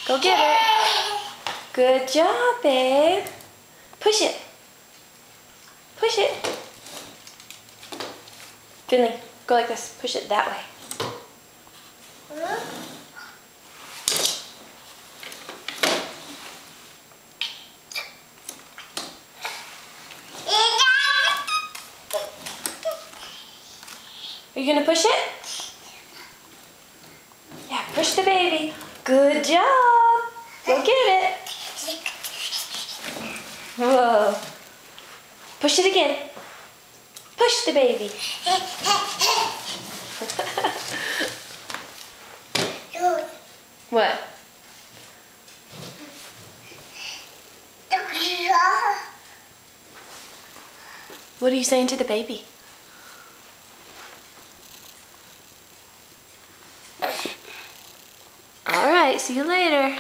Go get it. Good job, babe. Push it. Push it. Finley, go like this. Push it that way. Are you gonna push it? Yeah, push the baby. Good job. Go get it. Whoa. Push it again. Push the baby. What? What are you saying to the baby? All right, see you later.